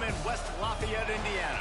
in West Lafayette, Indiana.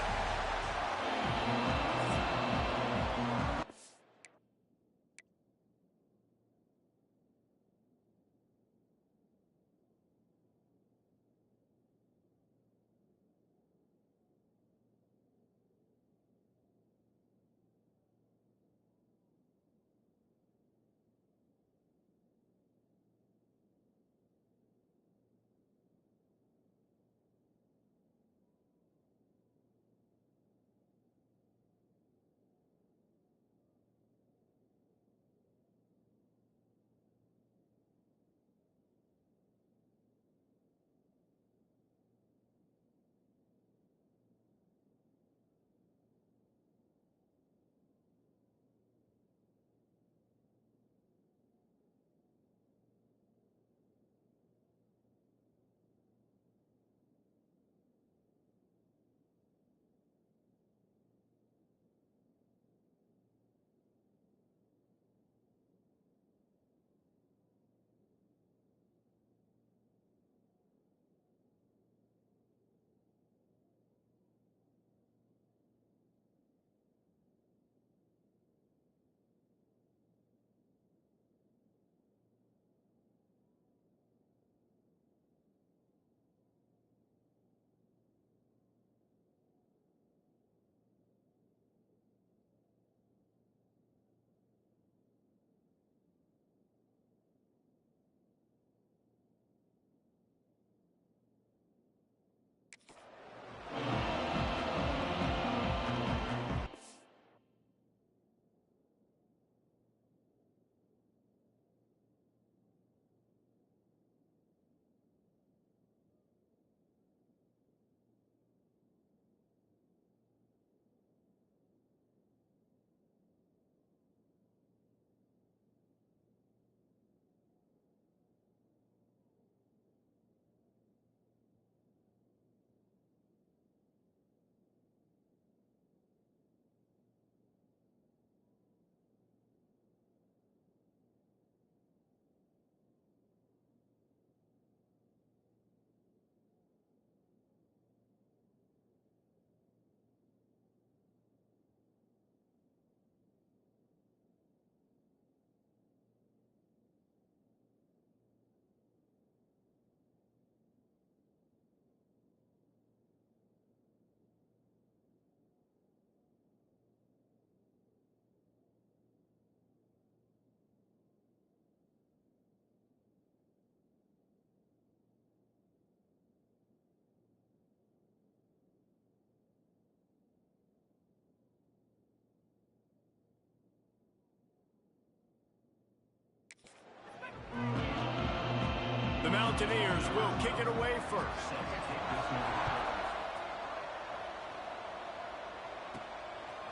The Mountaineers will kick it away first.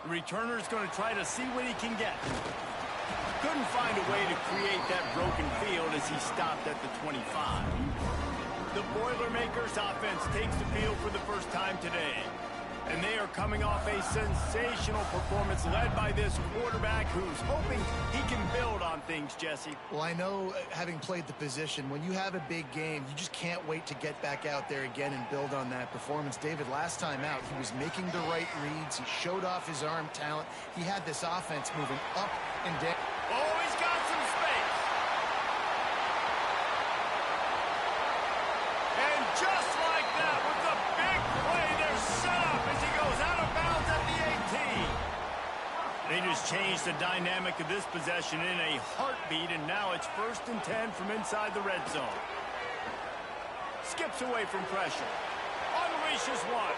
The returner's going to try to see what he can get. Couldn't find a way to create that broken field as he stopped at the 25. The Boilermakers offense takes the field for the first time today. And they are coming off a sensational performance led by this quarterback who's hoping he can build on things, Jesse. Well, I know, having played the position, when you have a big game, you just can't wait to get back out there again and build on that performance. David, last time out, he was making the right reads. He showed off his arm talent. He had this offense moving up and down. Oh, he's got some space. And just like that, with the big play, they're set up as he goes out of bounds at the 18. They just changed the dynamic of this possession in a heartbeat, and now it's 1st and 10 from inside the red zone. Skips away from pressure. Unleashes one.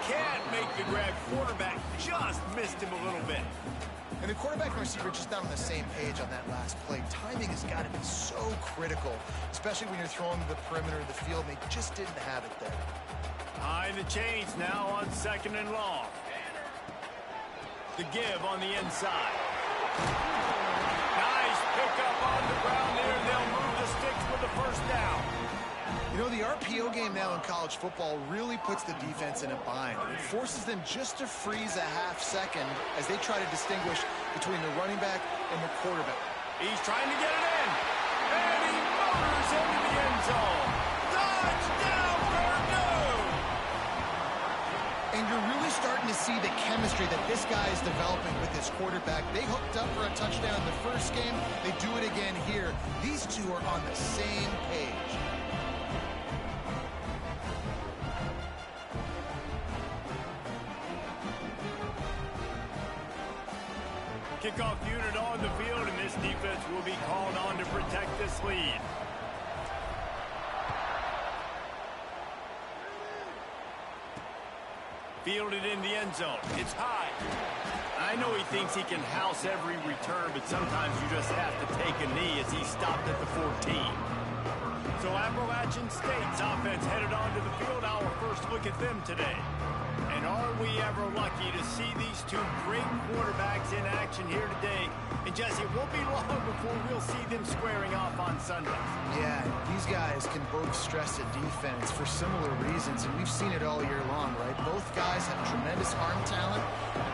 Can't make the grab. Quarterback just missed him a little bit. And the quarterback and receiver just not on the same page on that last play. Timing has got to be so critical, especially when you're throwing to the perimeter of the field. They just didn't have it there. Behind the chains now on 2nd and long. The give on the inside. Nice pickup on the ground there. They'll move the sticks with the 1st down. You know, the RPO game now in college football really puts the defense in a bind. It forces them just to freeze a half second as they try to distinguish between the running back and the quarterback. He's trying to get it in. And he motors into the end zone. Touchdown, Purdue! chemistry that this guy is developing with his quarterback. They hooked up for a touchdown in the first game. They do it again here. These two are on the same page. Kickoff unit on the field, and this defense will be called on to protect this lead. Fielded in the end zone. It's high. I know he thinks he can house every return, but sometimes you just have to take a knee as he stopped at the 14. So Appalachian State's offense headed onto the field. Our first look at them today. And are we ever lucky to see these two great quarterbacks in action here today? And Jesse, it won't be long before we'll see them squaring off on Sunday. Yeah, these guys can both stress a defense for similar reasons, and we've seen it all year long, right? Both guys have tremendous arm talent.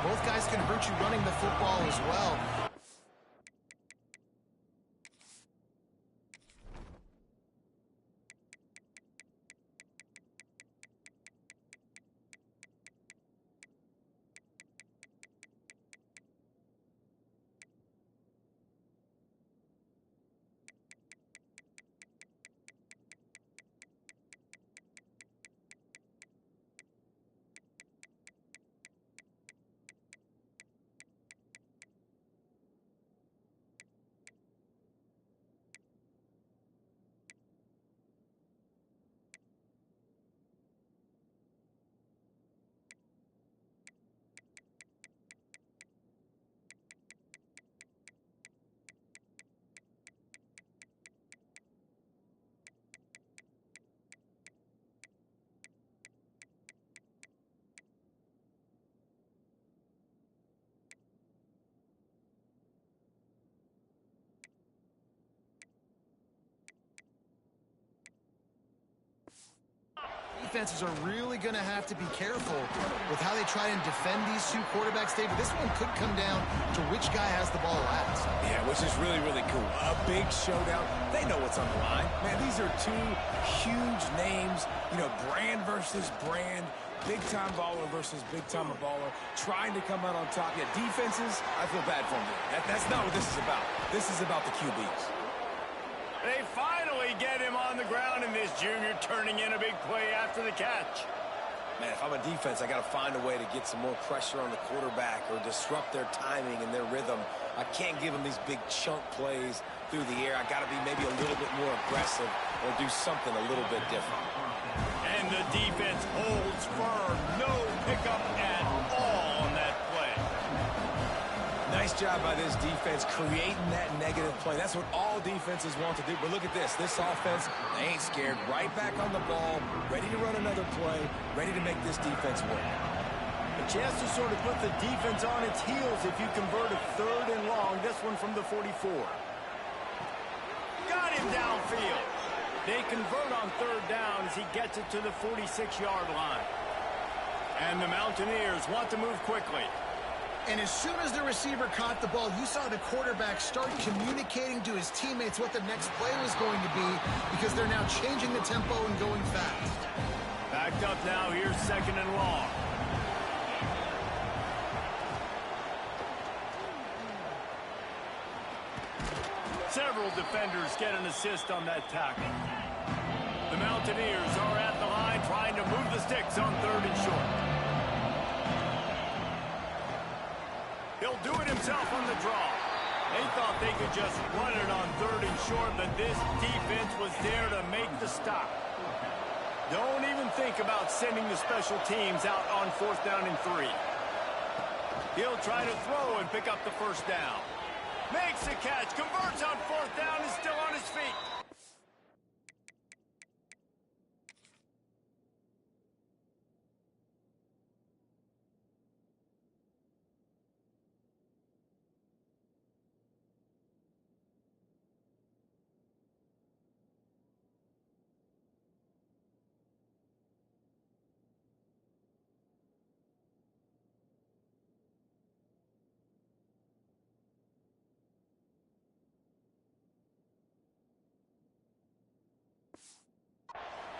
Both guys can hurt you running the football as well. Defenses are really going to have to be careful with how they try and defend these two quarterbacks, David. This one could come down to which guy has the ball last. Yeah, which is really, really cool. A big showdown. They know what's on the line. Man, these are two huge names, you know, brand versus brand, big-time baller versus big-time baller, trying to come out on top. Yeah, defenses, I feel bad for them. That's not what this is about. This is about the QBs. They finally get him on the ground, and this junior turning in a big play after the catch. Man, if I'm a defense, I got to find a way to get some more pressure on the quarterback or disrupt their timing and their rhythm. I can't give them these big chunk plays through the air. I got to be maybe a little bit more aggressive or do something a little bit different. And the defense holds firm. No pickup at all on that play. Nice job by this defense creating that negative play. That's what all defenses want to do. But look at this. This offense, they ain't scared. Right back on the ball, ready to run another play, ready to make this defense work. A chance to sort of put the defense on its heels if you convert a 3rd and long. This one from the 44. Got him downfield. They convert on 3rd down as he gets it to the 46-yard line. And the Mountaineers want to move quickly. And as soon as the receiver caught the ball, you saw the quarterback start communicating to his teammates what the next play was going to be because they're now changing the tempo and going fast. Backed up now. Here's 2nd and long. Several defenders get an assist on that tackle. The Mountaineers are at the line trying to move the sticks on 3rd and short. He'll do it himself on the draw. They thought they could just run it on 3rd and short, but this defense was there to make the stop. Don't even think about sending the special teams out on 4th down and 3. He'll try to throw and pick up the 1st down. Makes the catch, converts on 4th down, is still on his feet.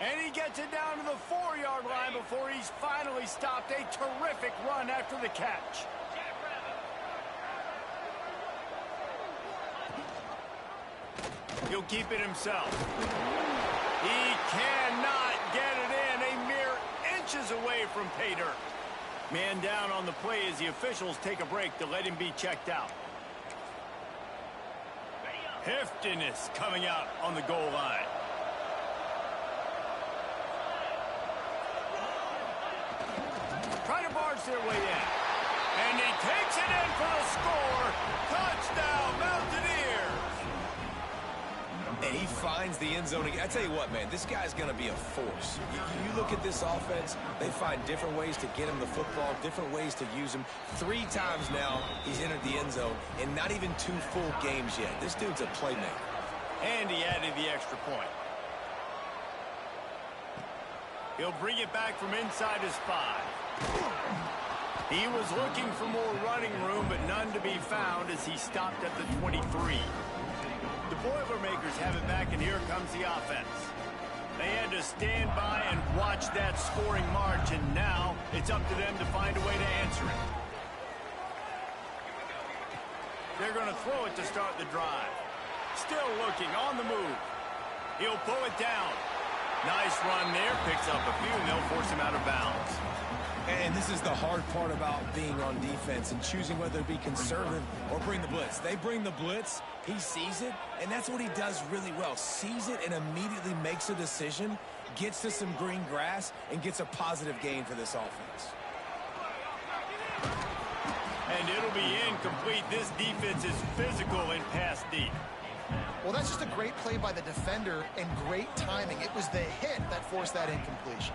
And he gets it down to the 4-yard line before he's finally stopped. A terrific run after the catch. He'll keep it himself. He cannot get it in. A mere inches away from pay dirt. Man down on the play as the officials take a break to let him be checked out. Heftiness coming out on the goal line. Trying to barge their way in. And he takes it in for the score. Touchdown, Mountaineers. And he finds the end zone. I tell you what, man, this guy's going to be a force. You look at this offense, they find different ways to get him the football, different ways to use him. 3 times now he's entered the end zone, and not even 2 full games yet. This dude's a playmaker. And he added the extra point. He'll bring it back from inside his 5. He was looking for more running room, but none to be found as he stopped at the 23. The Boilermakers have it back, and here comes the offense. They had to stand by and watch that scoring march, and now it's up to them to find a way to answer it. They're going to throw it to start the drive. Still looking, on the move. He'll pull it down. Nice run there, picks up a few, and they'll force him out of bounds. And this is the hard part about being on defense and choosing whether to be conservative or bring the blitz. They bring the blitz, he sees it, and that's what he does really well. Sees it and immediately makes a decision, gets to some green grass, and gets a positive gain for this offense. And it'll be incomplete. This defense is physical and pass deep. Well, that's just a great play by the defender and great timing. It was the hit that forced that incompletion.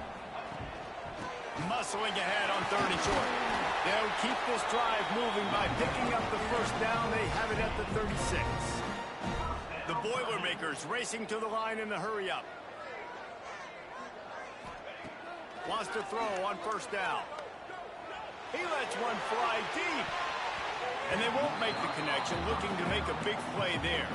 Muscling ahead on 3rd and short. They'll keep this drive moving by picking up the first down. They have it at the 36. The Boilermakers racing to the line in the hurry up. Wants to throw on 1st down. He lets one fly deep. And they won't make the connection, looking to make a big play there.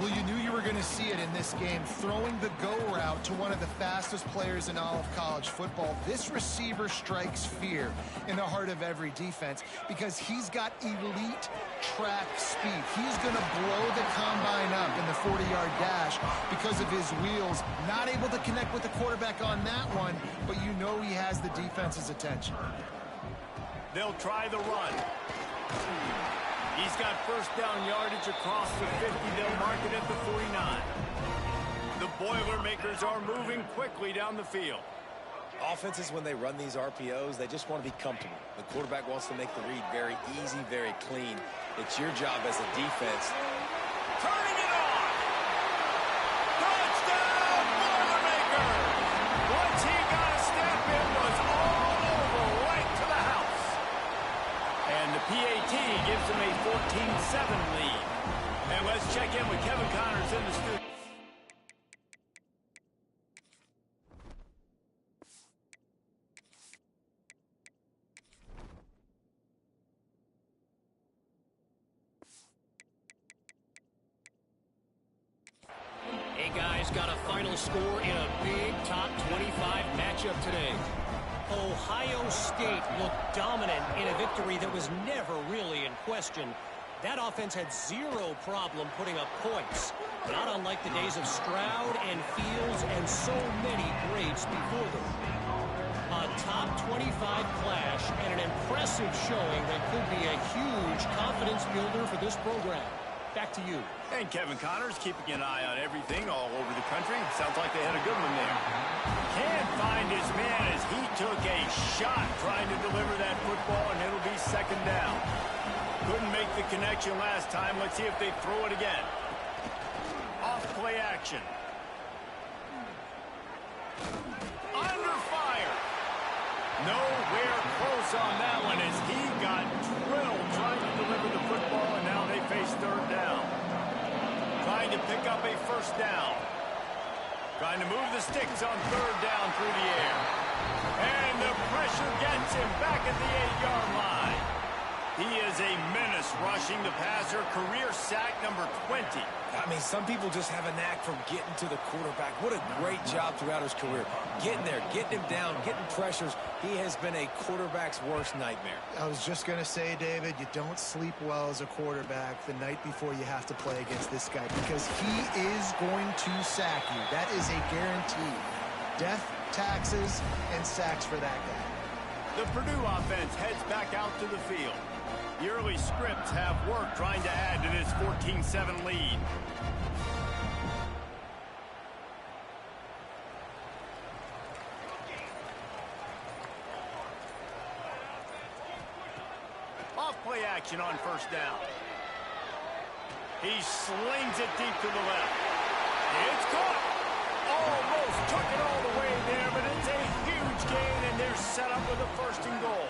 Well, you knew you were going to see it in this game, throwing the go route to one of the fastest players in all of college football. This receiver strikes fear in the heart of every defense because he's got elite track speed. He's going to blow the combine up in the 40-yard dash because of his wheels. Not able to connect with the quarterback on that one, but you know he has the defense's attention. They'll try the run. He's got 1st down yardage across the 50. They'll mark it at the 49. The Boilermakers are moving quickly down the field. Offenses, when they run these RPOs, they just want to be comfortable. The quarterback wants to make the read very easy, very clean. It's your job as a defense. Turning it on! Touchdown, Boilermakers! Once he got a step, it was all over, right to the house. And the PAT gives them a 14-7 lead. And let's check in with Kevin Connors in the studio. Hey guys, got a final score in a big top 25 matchup today. Ohio State looked dominant in a victory that was never really in question. That offense had zero problem putting up points, not unlike the days of Stroud and Fields and so many greats before them. A top 25 clash and an impressive showing that could be a huge confidence builder for this program. Back to you. And Kevin Connors keeping an eye on everything all over the country. Sounds like they had a good one there. Can't find his man as he took a shot trying to deliver that football, and it'll be 2nd down. Couldn't make the connection last time. Let's see if they throw it again. Off play action. Under fire. Nowhere close on that one as he got drilled trying to deliver the football, and now they face 3rd down. Trying to pick up a 1st down. Trying to move the sticks on 3rd down through the air. And the pressure gets him back at the 8-yard line. He is a menace rushing the passer, career sack number 20. I mean, some people just have a knack for getting to the quarterback. What a great job throughout his career. Getting there, getting him down, getting pressures. He has been a quarterback's worst nightmare. I was just going to say, David, you don't sleep well as a quarterback the night before you have to play against this guy because he is going to sack you. That is a guarantee. Death, taxes, and sacks for that guy. The Purdue offense heads back out to the field. The early scripts have worked trying to add to this 14-7 lead. Off-play action on first down. He slings it deep to the left. It's caught. Almost took it all the way there, but it's a huge gain, and they're set up with a first and goal.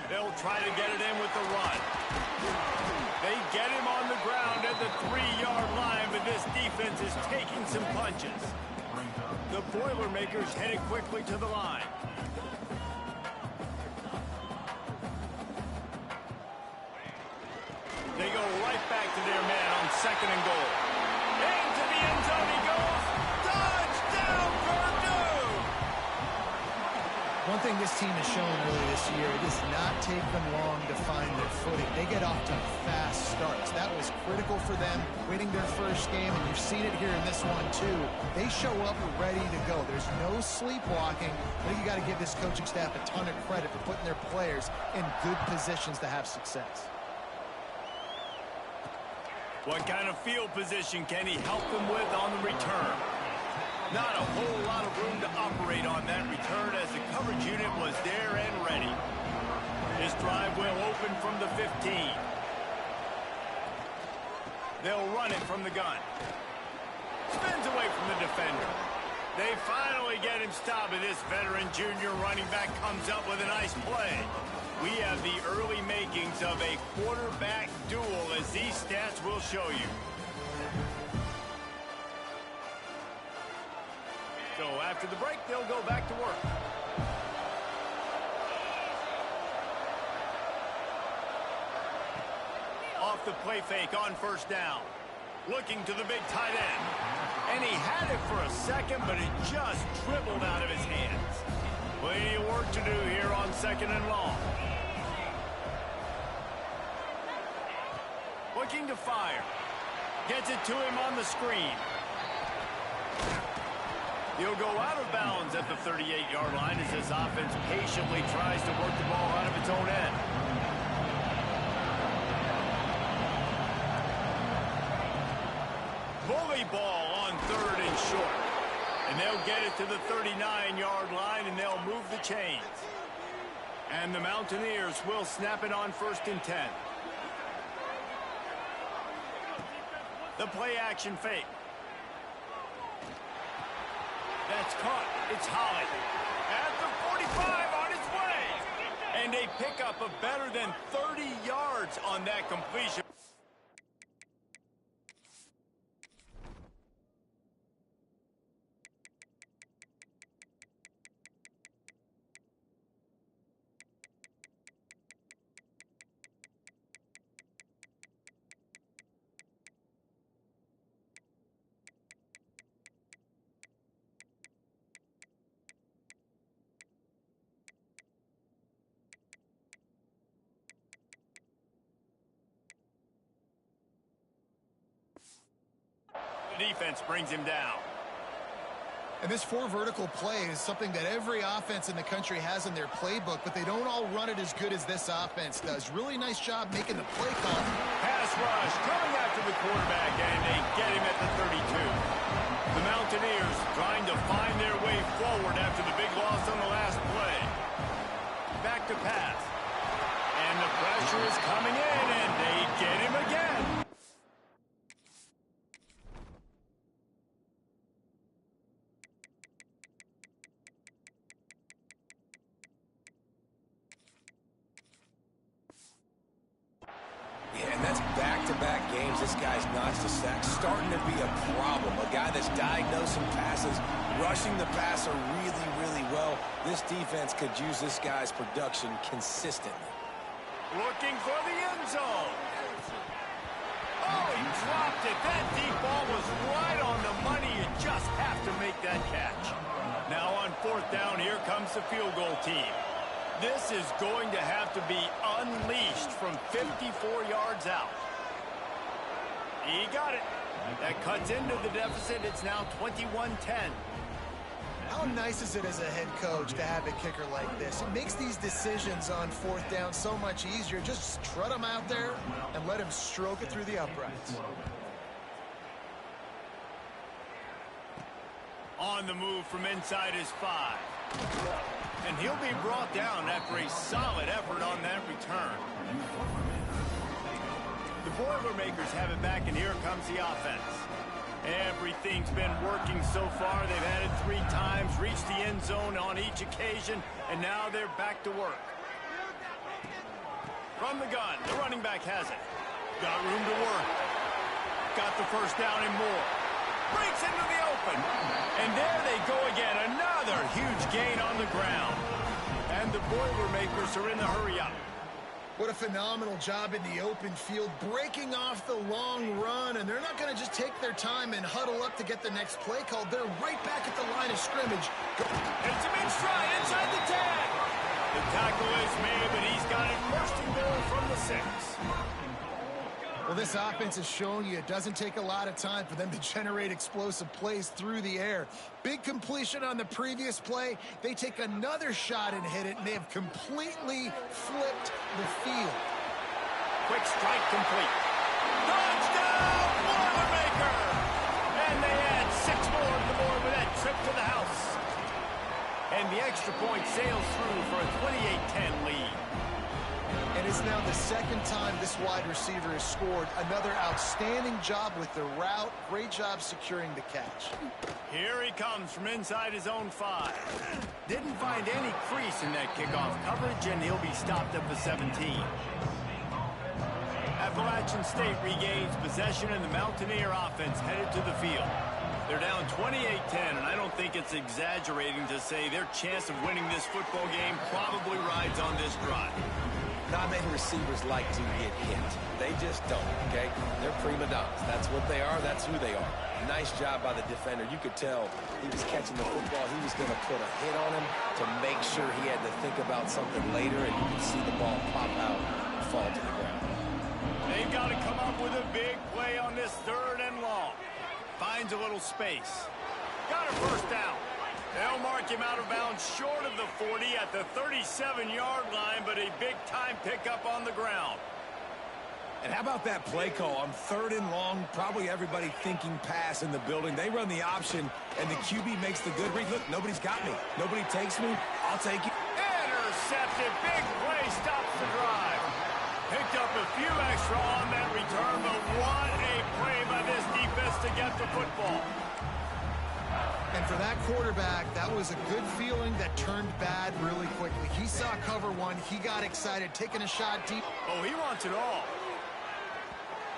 They'll try to get it in with the run. They get him on the ground at the 3-yard line, but this defense is taking some punches. The Boilermakers headed quickly to the line. They go right back to their man on second and goal. Into the end zone he goes. Touchdown, Purdue! One thing this team has shown really this year, it does not take them long to find their footing. They get off to fast starts. That was critical for them winning their first game, and you've seen it here in this one too. They show up ready to go. There's no sleepwalking. I think you got to give this coaching staff a ton of credit for putting their players in good positions to have success. What kind of field position can he help them with on the return? Not a whole lot of room to operate on that return as the coverage unit was there and ready. This drive will open from the 15. They'll run it from the gun. Spins away from the defender. They finally get him stopped, and this veteran junior running back comes up with a nice play. We have the early makings of a quarterback duel, as these stats will show you. So after the break, they'll go back to work. Off the play fake on first down. Looking to the big tight end. And he had it for a second, but it just dribbled out of his hands. Plenty of work to do here on second and long. Looking to fire. Gets it to him on the screen. He'll go out of bounds at the 38-yard line as this offense patiently tries to work the ball out of its own end. Bully ball on third and short. And they'll get it to the 39-yard line, and they'll move the chains. And the Mountaineers will snap it on first and 10. The play action fake. That's caught. It's Holly. At the 45 on his way. And a pickup of better than 30 yards on that completion. The defense brings him down. And this 4 vertical play is something that every offense in the country has in their playbook, but they don't all run it as good as this offense does. Really nice job making the play call. Pass rush coming after the quarterback, and they get him at the 32. The Mountaineers trying to find their way forward after the big loss on the last play. Back to pass. And the pressure is coming in, and they get him again. this guy's notched a sack, starting to be a problem. A guy that's diagnosing passes, rushing the passer really, really well. This defense could use this guy's production consistently. Looking for the end zone. Oh, he dropped it. That deep ball was right on the money. You just have to make that catch. Now on fourth down, here comes the field goal team. This is going to have to be unleashed from 54 yards out. He got it. That cuts into the deficit. It's now 21-10. How nice is it as a head coach to have a kicker like this? It makes these decisions on fourth down so much easier. Just strut him out there and let him stroke it through the uprights. On the move from inside his 5. And he'll be brought down after a solid effort on that return. The Boilermakers have it back, and here comes the offense. Everything's been working so far. They've had it 3 times, reached the end zone on each occasion, and now they're back to work. From the gun, the running back has it. Got room to work. Got the first down and more. Breaks into the open. And there they go again. Another huge gain on the ground. And the Boilermakers are in the hurry-up. What a phenomenal job in the open field, breaking off the long run, and they're not going to just take their time and huddle up to get the next play called. They're right back at the line of scrimmage. It's a big stride inside the tag. The tackle is made, but he's got it first and goal from the 6. Well, this offense has shown you it doesn't take a lot of time for them to generate explosive plays through the air. Big completion on the previous play. They take another shot and hit it, and they have completely flipped the field. Quick strike complete. Touchdown, Boilermaker! And they add 6 more to the board with that trip to the house. And the extra point sails through for a 28-10 lead. And it's now the second time this wide receiver has scored. Another outstanding job with the route. Great job securing the catch. Here he comes from inside his own 5. Didn't find any crease in that kickoff coverage, and he'll be stopped at the 17. Appalachian State regains possession, and the Mountaineer offense headed to the field. They're down 28-10, and I don't think it's exaggerating to say their chance of winning this football game probably rides on this drive. Not many receivers like to get hit. They just don't, okay? They're prima donnas. That's what they are. That's who they are. Nice job by the defender. You could tell he was catching the football. He was going to put a hit on him to make sure he had to think about something later, and you could see the ball pop out and fall to the ground. They've got to come up with a big play on this 3rd and long. Finds a little space. Got a first down. They'll mark him out of bounds short of the 40 at the 37-yard line, but a big-time pickup on the ground. And how about that play call on 3rd and long? Probably everybody thinking pass in the building. They run the option, and the QB makes the good read. Look, nobody's got me. Nobody takes me. I'll take you. Intercepted. Big play stops the drive. Picked up a few extra on that return, but what a play by this defense to get the football. And for that quarterback, that was a good feeling that turned bad really quickly. He saw cover 1. He got excited, taking a shot deep. Oh, he wants it all.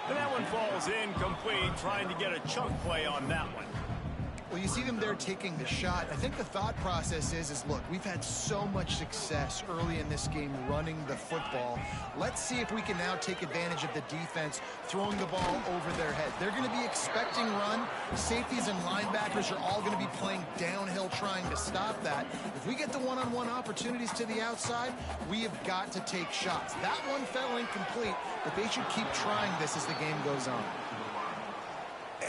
And that one falls incomplete, trying to get a chunk play on that one. Well, you see them there taking the shot. I think the thought process is look, we've had so much success early in this game running the football. Let's see if we can now take advantage of the defense throwing the ball over their head. They're going to be expecting run. Safeties and linebackers are all going to be playing downhill trying to stop that. If we get the one-on-one opportunities to the outside, we have got to take shots. That one fell incomplete, but they should keep trying this as the game goes on.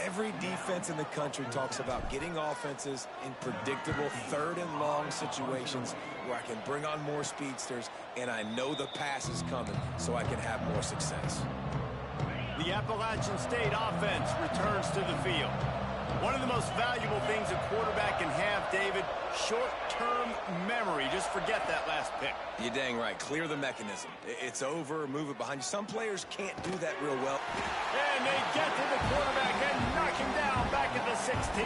Every defense in the country talks about getting offenses in predictable 3rd and long situations where I can bring on more speedsters and I know the pass is coming so I can have more success. The Appalachian State offense returns to the field. One of the most valuable things a quarterback can have, David, short-term memory. Just forget that last pick. You're dang right. Clear the mechanism. It's over, move it behind you. Some players can't do that real well. And they get to the quarterback and knock him down back at the 16.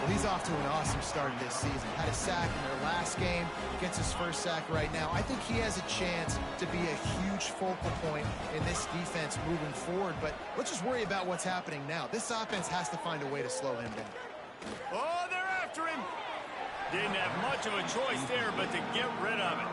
He's off to an awesome start this season. Had a sack in their last game, gets his first sack right now. I think he has a chance to be a huge focal point in this defense moving forward, but let's just worry about what's happening now. This offense has to find a way to slow him down. Oh, they're after him. Didn't have much of a choice there, but to get rid of it.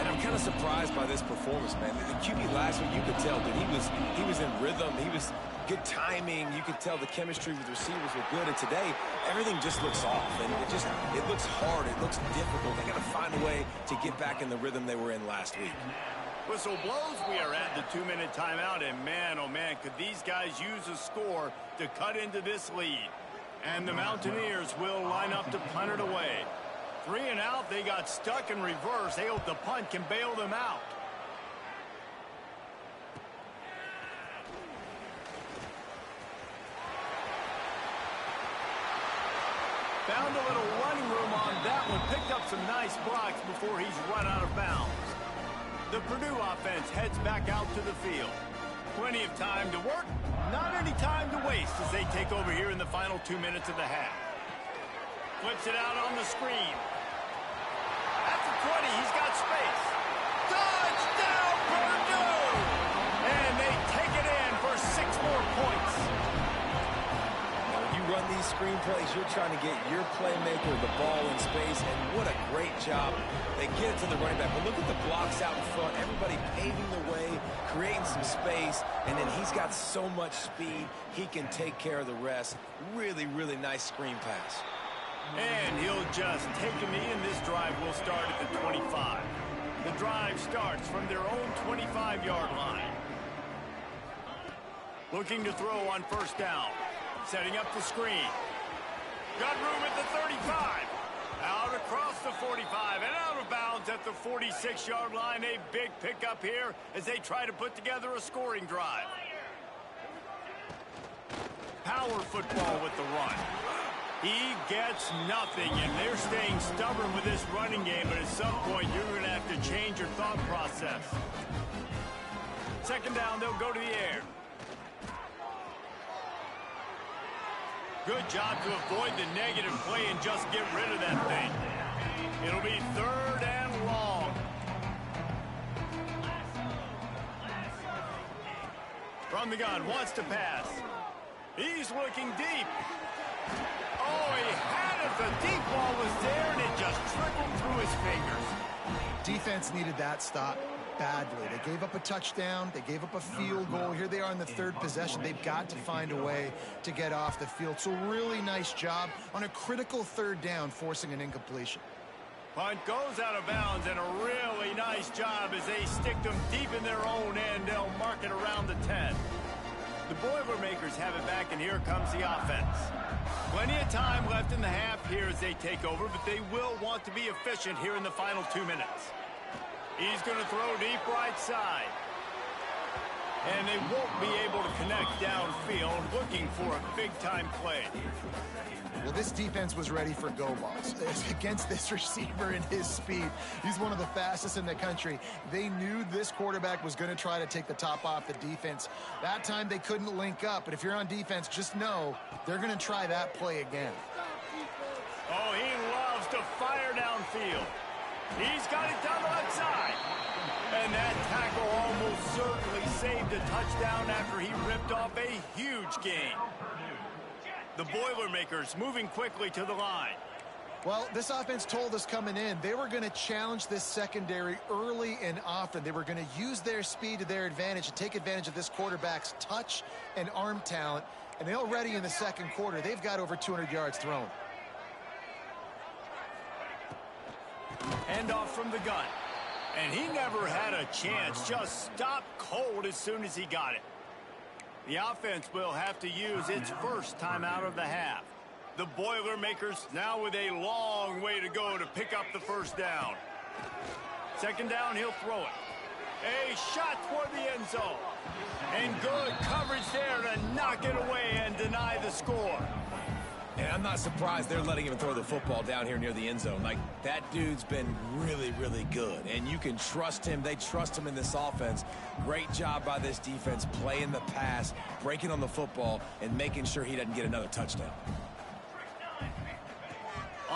And I'm kind of surprised by this performance, man. The QB last week, you could tell that he was in rhythm. He was good timing. You could tell the chemistry with receivers were good. And today, everything just looks off. And it looks hard. It looks difficult. They got to find a way to get back in the rhythm they were in last week. Whistle blows. We are at the 2-minute timeout. And man, oh man, could these guys use a score to cut into this lead. And the Mountaineers will line up to punt it away. 3 and out, they got stuck in reverse. They hope the punt can bail them out. Found a little running room on that one. Picked up some nice blocks before he's run out of bounds. The Purdue offense heads back out to the field. Plenty of time to work, not any time to waste as they take over here in the final 2 minutes of the half. Flips it out on the screen. At the 20, he's got space. Touchdown, Purdue! And they take it in for 6 more points. When you run these screenplays, you're trying to get your playmaker the ball in space, and what a great job. They get it to the running back. But look at the blocks out in front. Everybody paving the way, creating some space, and then he's got so much speed, he can take care of the rest. Really, really nice screen pass. And he'll just take a knee, and this drive will start at the 25. The drive starts from their own 25-yard line. Looking to throw on first down. Setting up the screen. Got room at the 35. Out across the 45 and out of bounds at the 46-yard line. A big pickup here as they try to put together a scoring drive. Power football with the run. He gets nothing, and they're staying stubborn with this running game, but at some point you're going to have to change your thought process. Second down, they'll go to the air. Good job to avoid the negative play and just get rid of that thing. It'll be 3rd and long. From the gun, wants to pass. He's looking deep. Oh, he had it. The deep ball was there, and it just trickled through his fingers. Defense needed that stop badly. They gave up a touchdown. They gave up a field goal. Here they are in the 3rd possession. They've got to find a way to get off the field. So really nice job on a critical 3rd down, forcing an incompletion. Punt goes out of bounds, and a really nice job as they stick them deep in their own end. They'll mark it around the 10. The Boilermakers have it back, and here comes the offense. Plenty of time left in the half here as they take over, but they will want to be efficient here in the final 2 minutes. He's going to throw deep right side. And they won't be able to connect downfield, looking for a big-time play. Well, this defense was ready for go balls. Against this receiver and his speed, he's one of the fastest in the country. They knew this quarterback was going to try to take the top off the defense. That time they couldn't link up, but if you're on defense, just know they're going to try that play again. Oh, he loves to fire downfield. He's got it down the left side. And that tackle almost certainly saved a touchdown after he ripped off a huge gain. The Boilermakers moving quickly to the line. Well, this offense told us coming in they were going to challenge this secondary early and often. They were going to use their speed to their advantage and take advantage of this quarterback's touch and arm talent. And they already in the 2nd quarter, they've got over 200 yards thrown. Handoff from the gun. And he never had a chance. Just stopped cold as soon as he got it. The offense will have to use its first timeout of the half. The Boilermakers now with a long way to go to pick up the first down. Second down, he'll throw it. A shot toward the end zone. And good coverage there to knock it away and deny the score. And I'm not surprised they're letting him throw the football down here near the end zone. Like, that dude's been really, really good. And you can trust him. They trust him in this offense. Great job by this defense playing the pass, breaking on the football, and making sure he doesn't get another touchdown.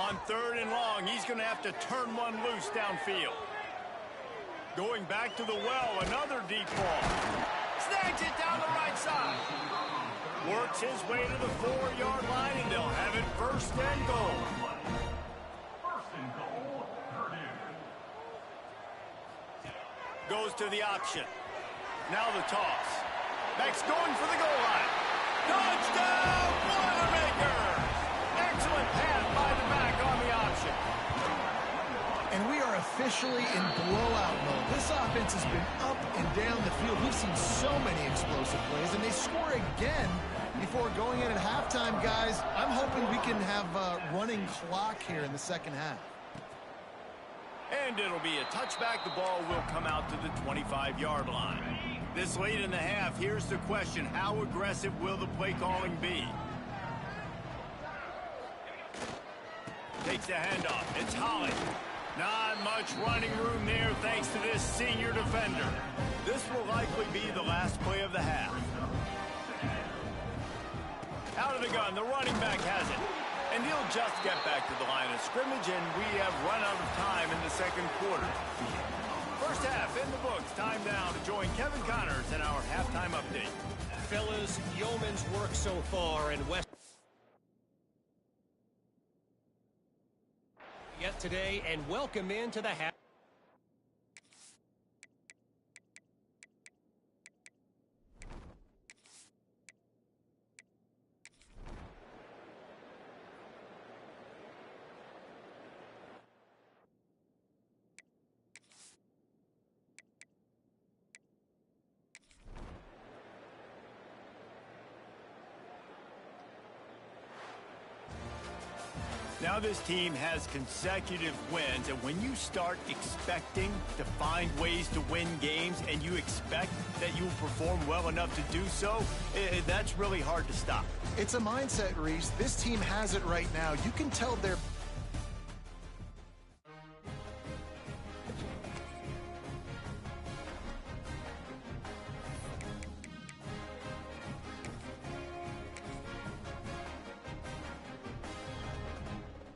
On 3rd and long, he's going to have to turn one loose downfield. Going back to the well, another deep ball. Snags it down the right side. Works his way to the 4-yard line, and they'll have it 1st and goal. Goes to the option. Now the toss. Max going for the goal line. Touchdown, Boilermakers! Excellent pass by the back on the option. And we are officially in blowout mode. This offense has been up and down the field. We've seen so many explosive plays, and they score again before going in at halftime, guys. I'm hoping we can have a running clock here in the second half. And it'll be a touchback. The ball will come out to the 25-yard line. This late in the half, here's the question. How aggressive will the play calling be? Takes the handoff. It's Holly. Not much running room there thanks to this senior defender. This will likely be the last play of the half. Out of the gun, the running back has it. And he'll just get back to the line of scrimmage, and we have run out of time in the second quarter. First half in the books. Time now to join Kevin Connors in our halftime update. Fellas, yeoman's work so far in West yet today, and welcome into the half. Now this team has consecutive wins, and when you start expecting to find ways to win games and you expect that you will perform well enough to do so, that's really hard to stop. It's a mindset, Reese. This team has it right now. You can tell they're